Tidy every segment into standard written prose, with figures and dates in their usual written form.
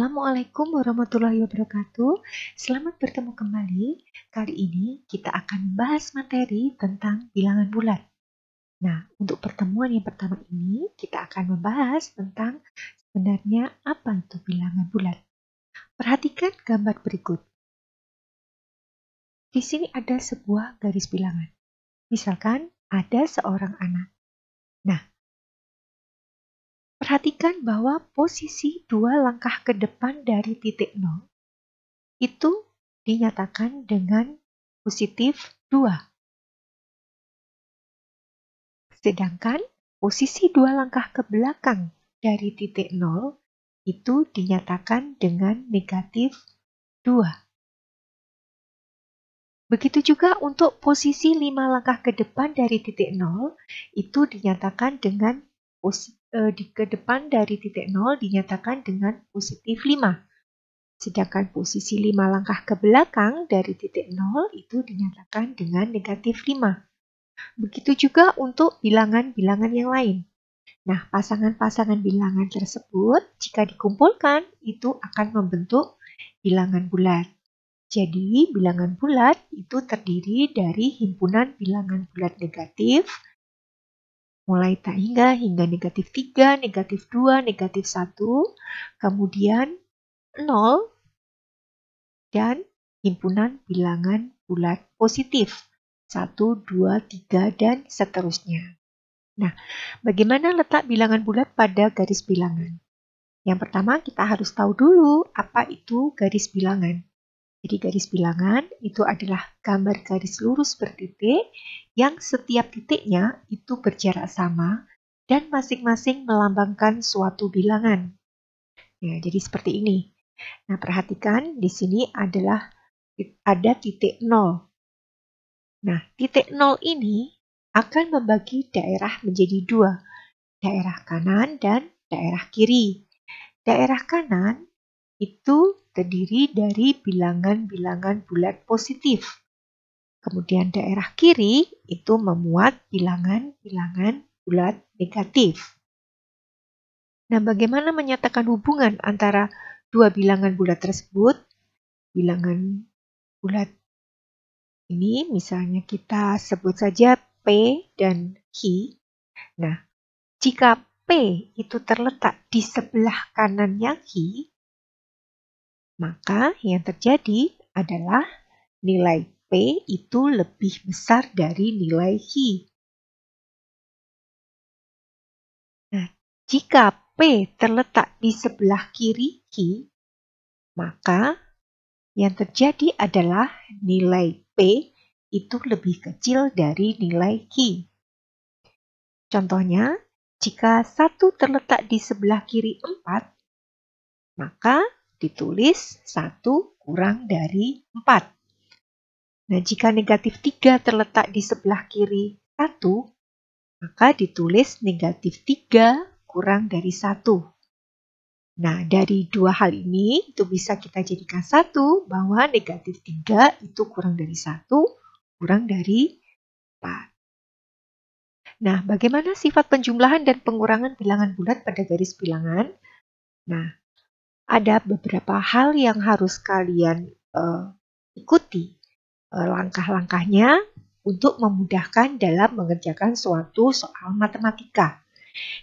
Assalamualaikum warahmatullahi wabarakatuh. Selamat bertemu kembali. Kali ini kita akan membahas materi tentang bilangan bulat. Nah, untuk pertemuan yang pertama ini, kita akan membahas tentang sebenarnya apa itu bilangan bulat. Perhatikan gambar berikut. Di sini ada sebuah garis bilangan. Misalkan ada seorang anak. Nah, perhatikan bahwa posisi 2 langkah ke depan dari titik 0 itu dinyatakan dengan positif 2. Sedangkan posisi 2 langkah ke belakang dari titik 0 itu dinyatakan dengan negatif 2. Begitu juga untuk posisi 5 langkah ke depan dari titik 0 itu dinyatakan dengan ke depan dari titik 0 dinyatakan dengan positif 5. Sedangkan posisi 5 langkah ke belakang dari titik 0 itu dinyatakan dengan negatif 5. Begitu juga untuk bilangan-bilangan yang lain. Nah, pasangan-pasangan bilangan tersebut jika dikumpulkan itu akan membentuk bilangan bulat. Jadi, bilangan bulat itu terdiri dari himpunan bilangan bulat negatif, mulai tak hingga negatif 3, negatif 2, negatif 1, kemudian 0, dan himpunan bilangan bulat positif 1, 2, 3, dan seterusnya. Nah, bagaimana letak bilangan bulat pada garis bilangan? Yang pertama, kita harus tahu dulu apa itu garis bilangan. Jadi garis bilangan itu adalah gambar garis lurus bertitik yang setiap titiknya itu berjarak sama dan masing-masing melambangkan suatu bilangan. Ya, jadi seperti ini. Nah, perhatikan di sini ada titik 0. Nah, titik 0 ini akan membagi daerah menjadi 2, daerah kanan dan daerah kiri. Daerah kanan itu terdiri dari bilangan-bilangan bulat positif. Kemudian daerah kiri itu memuat bilangan-bilangan bulat negatif. Nah, bagaimana menyatakan hubungan antara dua bilangan bulat tersebut? Bilangan bulat ini misalnya kita sebut saja P dan Q. Nah, jika P itu terletak di sebelah kanannya Q, maka yang terjadi adalah nilai P itu lebih besar dari nilai Q. Nah, jika P terletak di sebelah kiri Q, maka yang terjadi adalah nilai P itu lebih kecil dari nilai Q. Contohnya, jika 1 terletak di sebelah kiri 4, maka ditulis 1 kurang dari 4. Nah, jika negatif 3 terletak di sebelah kiri 1, maka ditulis negatif 3 kurang dari 1. Nah, dari dua hal ini itu bisa kita jadikan satu bahwa negatif 3 itu kurang dari 1, kurang dari 4. Nah, bagaimana sifat penjumlahan dan pengurangan bilangan bulat pada garis bilangan? Nah, ada beberapa hal yang harus kalian ikuti langkah-langkahnya untuk memudahkan dalam mengerjakan suatu soal matematika.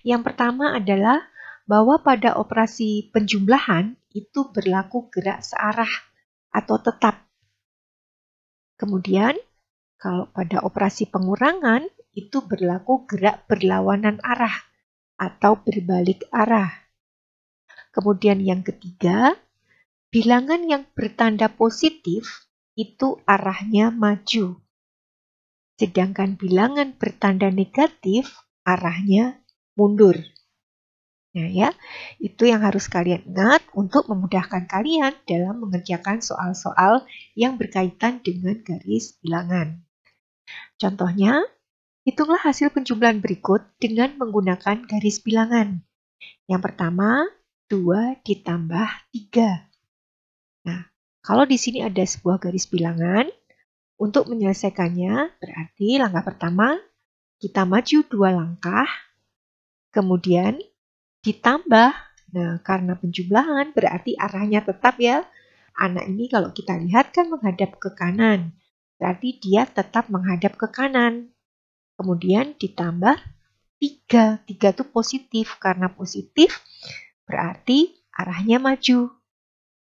Yang pertama adalah bahwa pada operasi penjumlahan itu berlaku gerak searah atau tetap. Kemudian, kalau pada operasi pengurangan itu berlaku gerak berlawanan arah atau berbalik arah. Kemudian yang ketiga, bilangan yang bertanda positif itu arahnya maju. Sedangkan bilangan bertanda negatif arahnya mundur. Nah ya, itu yang harus kalian ingat untuk memudahkan kalian dalam mengerjakan soal-soal yang berkaitan dengan garis bilangan. Contohnya, hitunglah hasil penjumlahan berikut dengan menggunakan garis bilangan. Yang pertama, 2 ditambah 3. Nah, kalau di sini ada sebuah garis bilangan, untuk menyelesaikannya berarti langkah pertama, kita maju 2 langkah, kemudian ditambah Nah, karena penjumlahan berarti arahnya tetap ya. Anak ini kalau kita lihat kan menghadap ke kanan. Berarti dia tetap menghadap ke kanan. Kemudian ditambah 3. 3 itu positif. Karena positif berarti arahnya maju.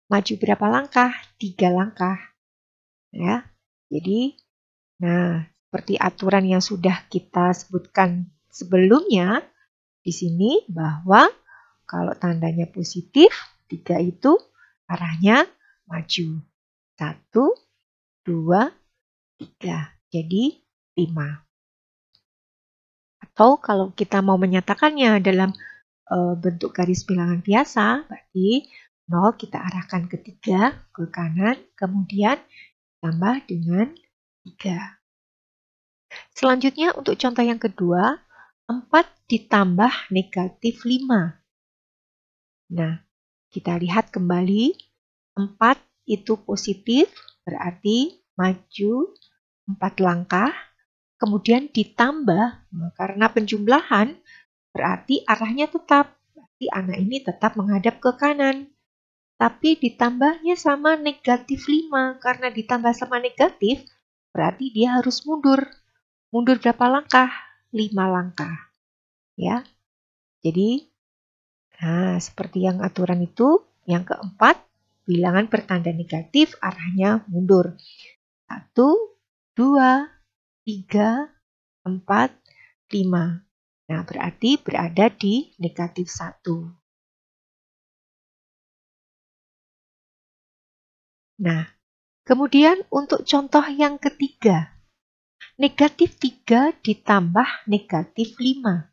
Maju berapa langkah? 3 langkah. Ya. Jadi, nah, seperti aturan yang sudah kita sebutkan sebelumnya, di sini bahwa kalau tandanya positif, 3 itu arahnya maju. 1, 2, 3. Jadi 5. Atau kalau kita mau menyatakannya dalam bentuk garis bilangan biasa, berarti 0 kita arahkan ke 3 ke kanan, kemudian tambah dengan 3. Selanjutnya untuk contoh yang kedua, 4 ditambah negatif 5. Nah, kita lihat kembali, 4 itu positif, berarti maju 4 langkah, kemudian ditambah, karena penjumlahan, berarti arahnya tetap, berarti anak ini tetap menghadap ke kanan. Tapi ditambahnya sama negatif 5, karena ditambah sama negatif, berarti dia harus mundur. Mundur berapa langkah? 5 langkah. Ya. Jadi, nah, seperti yang aturan itu, yang keempat, bilangan bertanda negatif arahnya mundur. 1, 2, 3, 4, 5. Nah, berarti berada di negatif 1. Nah, kemudian untuk contoh yang ketiga, negatif 3 ditambah negatif 5.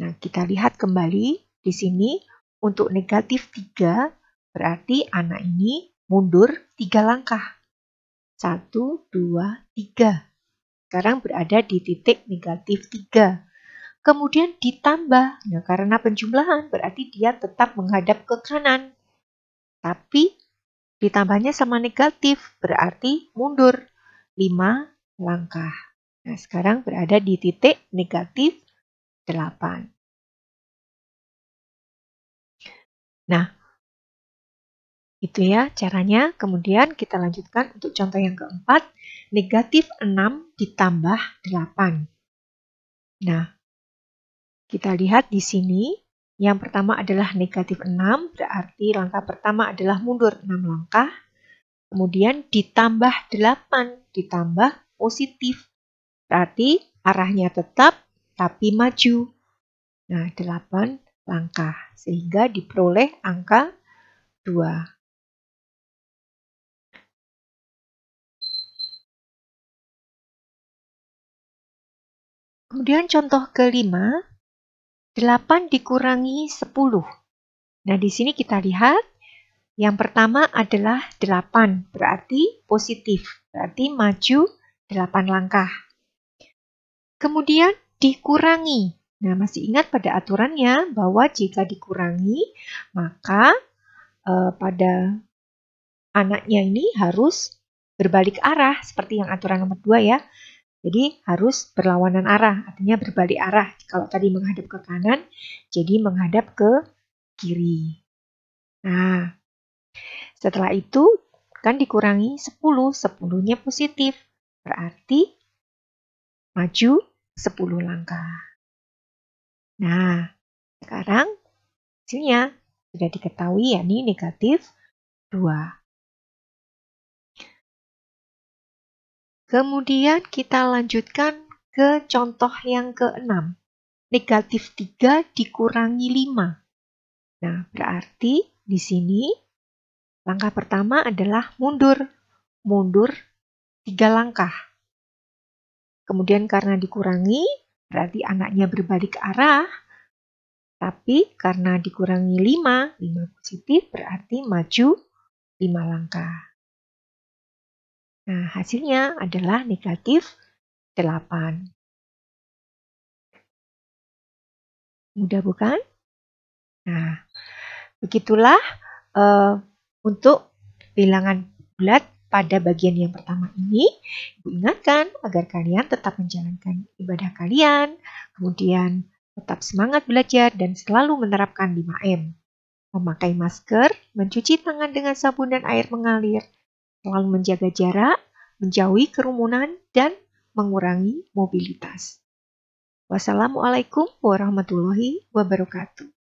Nah, kita lihat kembali di sini untuk negatif 3 berarti anak ini mundur 3 langkah. 1, 2, 3. Sekarang berada di titik negatif 3. Kemudian ditambah. Nah, karena penjumlahan berarti dia tetap menghadap ke kanan. Tapi ditambahnya sama negatif berarti mundur 5 langkah. Nah, sekarang berada di titik negatif 8. Nah, itu ya caranya. Kemudian kita lanjutkan untuk contoh yang keempat. Negatif 6 ditambah 8. Nah, kita lihat di sini. Yang pertama adalah negatif 6. Berarti langkah pertama adalah mundur 6 langkah. Kemudian ditambah 8. Ditambah positif. Berarti arahnya tetap tapi maju. Nah, 8 langkah. Sehingga diperoleh angka 2. Kemudian contoh kelima, 8 dikurangi 10. Nah, di sini kita lihat, yang pertama adalah 8, berarti positif, berarti maju 8 langkah. Kemudian dikurangi. Nah, masih ingat pada aturannya bahwa jika dikurangi, maka pada anaknya ini harus berbalik arah, seperti yang aturan nomor 2 ya. Jadi harus berlawanan arah, artinya berbalik arah. Kalau tadi menghadap ke kanan, jadi menghadap ke kiri. Nah, setelah itu kan dikurangi 10, 10-nya positif. Berarti maju 10 langkah. Nah, sekarang hasilnya sudah diketahui yakni negatif 2. Kemudian kita lanjutkan ke contoh yang ke-6. Negatif 3 dikurangi 5. Nah, berarti di sini langkah pertama adalah mundur. Mundur 3 langkah. Kemudian karena dikurangi, berarti anaknya berbalik arah. Tapi karena dikurangi 5, 5 positif berarti maju 5 langkah. Nah, hasilnya adalah negatif 8. Mudah bukan? Nah, begitulah untuk bilangan bulat pada bagian yang pertama ini. Ibu ingatkan agar kalian tetap menjalankan ibadah kalian, kemudian tetap semangat belajar dan selalu menerapkan 5M. memakai masker, mencuci tangan dengan sabun dan air mengalir, selalu menjaga jarak, menjauhi kerumunan, dan mengurangi mobilitas. Wassalamualaikum warahmatullahi wabarakatuh.